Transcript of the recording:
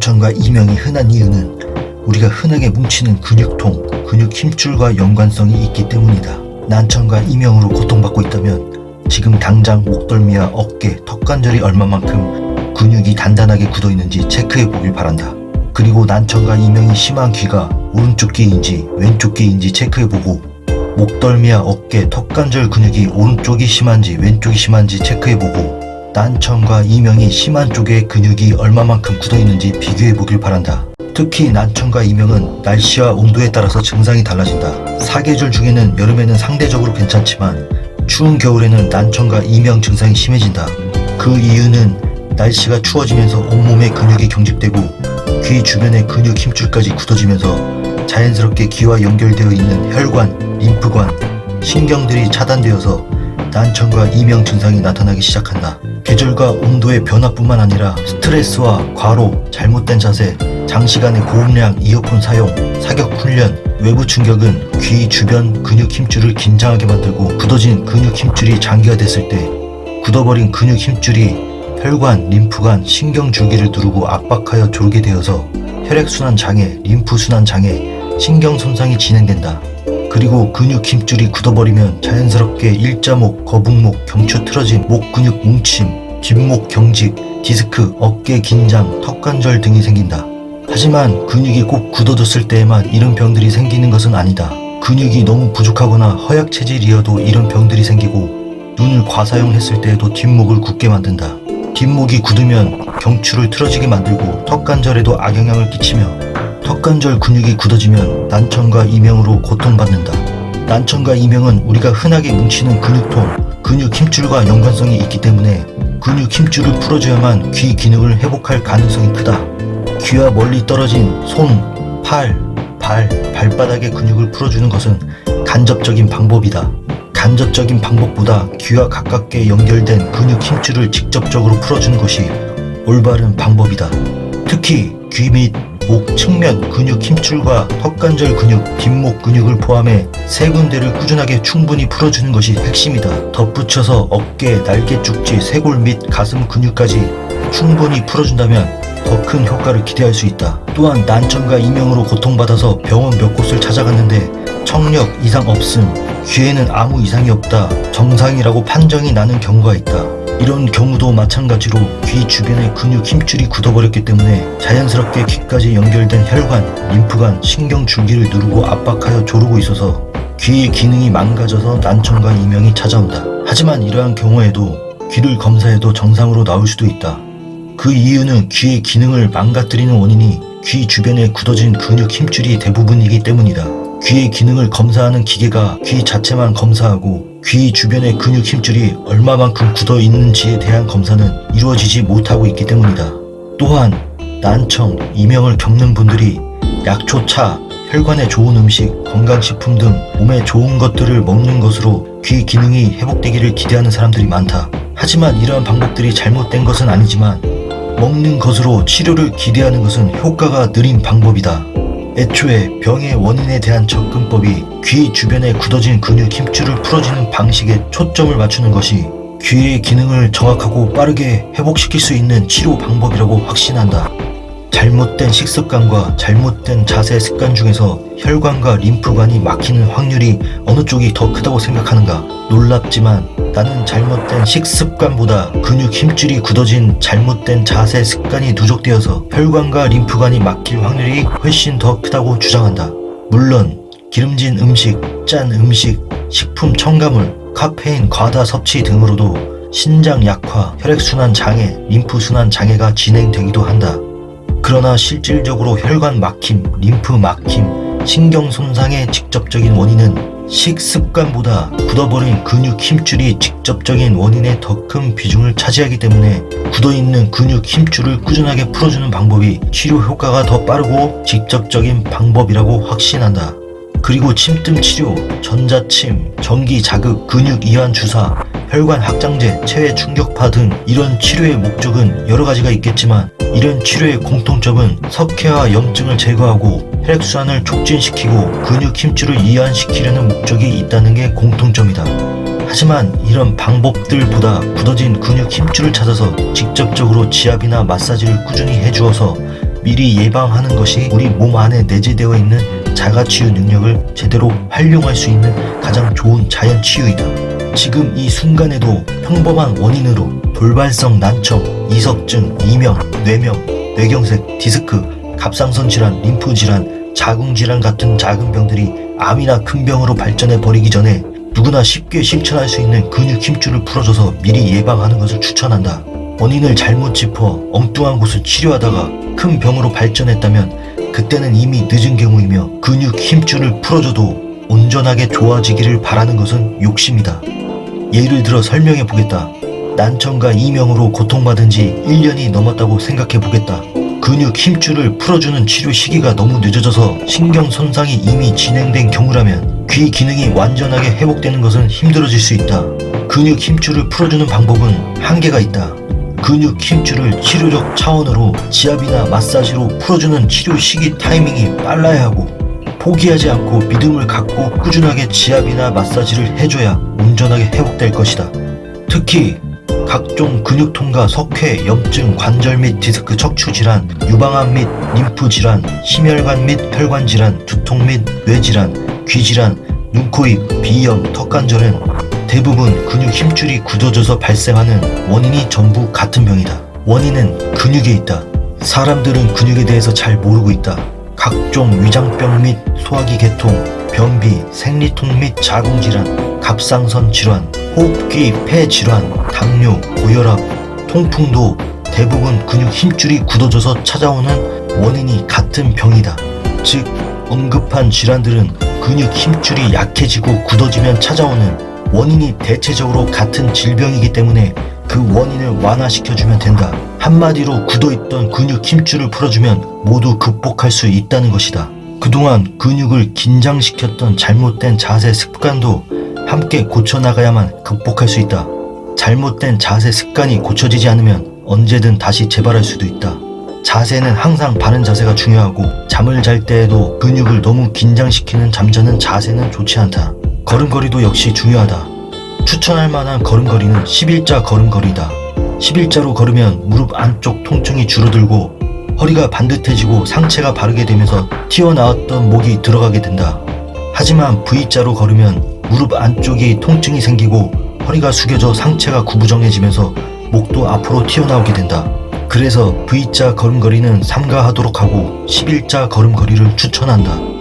난청과 이명이 흔한 이유는 우리가 흔하게 뭉치는 근육통, 근육 힘줄과 연관성이 있기 때문이다. 난청과 이명으로 고통받고 있다면 지금 당장 목덜미와 어깨, 턱관절이 얼마만큼 근육이 단단하게 굳어 있는지 체크해 보길 바란다. 그리고 난청과 이명이 심한 귀가 오른쪽 귀인지 왼쪽 귀인지 체크해 보고 목덜미와 어깨, 턱관절 근육이 오른쪽이 심한지 왼쪽이 심한지 체크해 보고 난청과 이명이 심한 쪽에 근육이 얼마만큼 굳어 있는지 비교해 보길 바란다. 특히 난청과 이명은 날씨와 온도에 따라서 증상이 달라진다. 사계절 중에는 여름에는 상대적으로 괜찮지만 추운 겨울에는 난청과 이명 증상이 심해진다. 그 이유는 날씨가 추워지면서 온몸에 근육이 경직되고 귀 주변의 근육 힘줄까지 굳어지면서 자연스럽게 귀와 연결되어 있는 혈관, 림프관, 신경들이 차단되어서 난청과 이명 증상이 나타나기 시작한다. 계절과 온도의 변화뿐만 아니라 스트레스와 과로, 잘못된 자세, 장시간의 고음량 이어폰 사용, 사격 훈련, 외부 충격은 귀 주변 근육 힘줄을 긴장하게 만들고 굳어진 근육 힘줄이 장기화됐을 때 굳어버린 근육 힘줄이 혈관, 림프관, 신경줄기를 누르고 압박하여 졸게 되어서 혈액순환 장애, 림프순환 장애, 신경 손상이 진행된다. 그리고 근육 힘줄이 굳어버리면 자연스럽게 일자목, 거북목, 경추 틀어짐, 목 근육 뭉침, 뒷목 경직, 디스크, 어깨 긴장, 턱관절 등이 생긴다. 하지만 근육이 꼭 굳어졌을 때에만 이런 병들이 생기는 것은 아니다. 근육이 너무 부족하거나 허약 체질이어도 이런 병들이 생기고 눈을 과사용했을 때에도 뒷목을 굳게 만든다. 뒷목이 굳으면 경추를 틀어지게 만들고 턱관절에도 악영향을 끼치며 턱관절 근육이 굳어지면 난청과 이명으로 고통받는다. 난청과 이명은 우리가 흔하게 뭉치는 근육통, 근육 힘줄과 연관성이 있기 때문에 근육 힘줄을 풀어줘야만 귀 기능을 회복할 가능성이 크다. 귀와 멀리 떨어진 손, 팔, 발, 발바닥의 근육을 풀어주는 것은 간접적인 방법이다. 간접적인 방법보다 귀와 가깝게 연결된 근육 힘줄을 직접적으로 풀어주는 것이 올바른 방법이다. 특히 귀 및 목 측면 근육 힘줄과 턱관절 근육, 뒷목 근육을 포함해 세 군데를 꾸준하게 충분히 풀어주는 것이 핵심이다. 덧붙여서 어깨, 날개 축지, 쇄골 및 가슴 근육까지 충분히 풀어준다면 더 큰 효과를 기대할 수 있다. 또한 난청과 이명으로 고통받아서 병원 몇 곳을 찾아갔는데 청력 이상 없음, 귀에는 아무 이상이 없다, 정상이라고 판정이 나는 경우가 있다. 이런 경우도 마찬가지로 귀 주변의 근육 힘줄이 굳어버렸기 때문에 자연스럽게 귀까지 연결된 혈관, 림프관, 신경줄기를 누르고 압박하여 조르고 있어서 귀의 기능이 망가져서 난청과 이명이 찾아온다. 하지만 이러한 경우에도 귀를 검사해도 정상으로 나올 수도 있다. 그 이유는 귀의 기능을 망가뜨리는 원인이 귀 주변에 굳어진 근육 힘줄이 대부분이기 때문이다. 귀의 기능을 검사하는 기계가 귀 자체만 검사하고 귀 주변의 근육 힘줄이 얼마만큼 굳어 있는지에 대한 검사는 이루어지지 못하고 있기 때문이다. 또한 난청, 이명을 겪는 분들이 약초, 차, 혈관에 좋은 음식, 건강식품 등 몸에 좋은 것들을 먹는 것으로 귀 기능이 회복되기를 기대하는 사람들이 많다. 하지만 이러한 방법들이 잘못된 것은 아니지만 먹는 것으로 치료를 기대하는 것은 효과가 느린 방법이다. 애초에 병의 원인에 대한 접근법이 귀 주변에 굳어진 근육 힘줄을 풀어주는 방식에 초점을 맞추는 것이 귀의 기능을 정확하고 빠르게 회복시킬 수 있는 치료 방법이라고 확신한다. 잘못된 식습관과 잘못된 자세 습관 중에서 혈관과 림프관이 막히는 확률이 어느 쪽이 더 크다고 생각하는가? 놀랍지만 나는 잘못된 식습관보다 근육 힘줄이 굳어진 잘못된 자세 습관이 누적되어서 혈관과 림프관이 막힐 확률이 훨씬 더 크다고 주장한다. 물론 기름진 음식, 짠 음식, 식품 첨가물, 카페인 과다 섭취 등으로도 신장 약화, 혈액순환 장애, 림프순환 장애가 진행되기도 한다. 그러나 실질적으로 혈관 막힘, 림프 막힘, 신경 손상의 직접적인 원인은 식습관보다 굳어버린 근육 힘줄이 직접적인 원인에 더 큰 비중을 차지하기 때문에 굳어있는 근육 힘줄을 꾸준하게 풀어주는 방법이 치료 효과가 더 빠르고 직접적인 방법이라고 확신한다. 그리고 침뜸 치료, 전자침, 전기 자극, 근육 이완 주사, 혈관 확장제, 체외 충격파 등 이런 치료의 목적은 여러 가지가 있겠지만 이런 치료의 공통점은 석회와 염증을 제거하고 혈액순환을 촉진시키고 근육 힘줄을 이완시키려는 목적이 있다는 게 공통점이다. 하지만 이런 방법들보다 굳어진 근육 힘줄을 찾아서 직접적으로 지압이나 마사지를 꾸준히 해주어서 미리 예방하는 것이 우리 몸 안에 내재되어 있는 자가치유 능력을 제대로 활용할 수 있는 가장 좋은 자연치유이다. 지금 이 순간에도 평범한 원인으로 돌발성 난청, 이석증, 이명, 뇌명, 뇌경색, 디스크, 갑상선 질환, 림프 질환, 자궁 질환 같은 작은 병들이 암이나 큰 병으로 발전해 버리기 전에 누구나 쉽게 실천할 수 있는 근육 힘줄을 풀어줘서 미리 예방하는 것을 추천한다. 원인을 잘못 짚어 엉뚱한 곳을 치료하다가 큰 병으로 발전했다면 그때는 이미 늦은 경우이며 근육 힘줄을 풀어줘도 온전하게 좋아지기를 바라는 것은 욕심이다. 예를 들어 설명해 보겠다. 난청과 이명으로 고통받은 지 1년이 넘었다고 생각해 보겠다. 근육 힘줄을 풀어주는 치료 시기가 너무 늦어져서 신경 손상이 이미 진행된 경우라면 귀 기능이 완전하게 회복되는 것은 힘들어질 수 있다. 근육 힘줄을 풀어주는 방법은 한계가 있다. 근육 힘줄을 치료적 차원으로 지압이나 마사지로 풀어주는 치료 시기 타이밍이 빨라야 하고 포기하지 않고 믿음을 갖고 꾸준하게 지압이나 마사지를 해줘야 온전하게 회복될 것이다. 특히 각종 근육통과 석회, 염증, 관절 및 디스크 척추 질환, 유방암 및 림프 질환, 심혈관 및 혈관 질환, 두통 및 뇌 질환, 귀 질환, 눈, 코, 입, 비염, 턱관절은 대부분 근육 힘줄이 굳어져서 발생하는 원인이 전부 같은 병이다. 원인은 근육에 있다. 사람들은 근육에 대해서 잘 모르고 있다. 각종 위장병 및 소화기 개통, 변비, 생리통 및 자궁 질환, 갑상선 질환, 호흡기, 폐 질환, 당뇨, 고혈압, 통풍도 대부분 근육 힘줄이 굳어져서 찾아오는 원인이 같은 병이다. 즉, 언급한 질환들은 근육 힘줄이 약해지고 굳어지면 찾아오는 원인이 대체적으로 같은 질병이기 때문에 그 원인을 완화시켜주면 된다. 한마디로 굳어있던 근육 힘줄을 풀어주면 모두 극복할 수 있다는 것이다. 그동안 근육을 긴장시켰던 잘못된 자세 습관도 함께 고쳐나가야만 극복할 수 있다. 잘못된 자세 습관이 고쳐지지 않으면 언제든 다시 재발할 수도 있다. 자세는 항상 바른 자세가 중요하고 잠을 잘 때에도 근육을 너무 긴장시키는 잠자는 자세는 좋지 않다. 걸음걸이도 역시 중요하다. 추천할 만한 걸음걸이는 11자 걸음걸이다. 11자로 걸으면 무릎 안쪽 통증이 줄어들고 허리가 반듯해지고 상체가 바르게 되면서 튀어나왔던 목이 들어가게 된다. 하지만 V자로 걸으면 무릎 안쪽이 통증이 생기고 허리가 숙여져 상체가 구부정해지면서 목도 앞으로 튀어나오게 된다. 그래서 V자 걸음걸이는 삼가하도록 하고 11자 걸음걸이를 추천한다.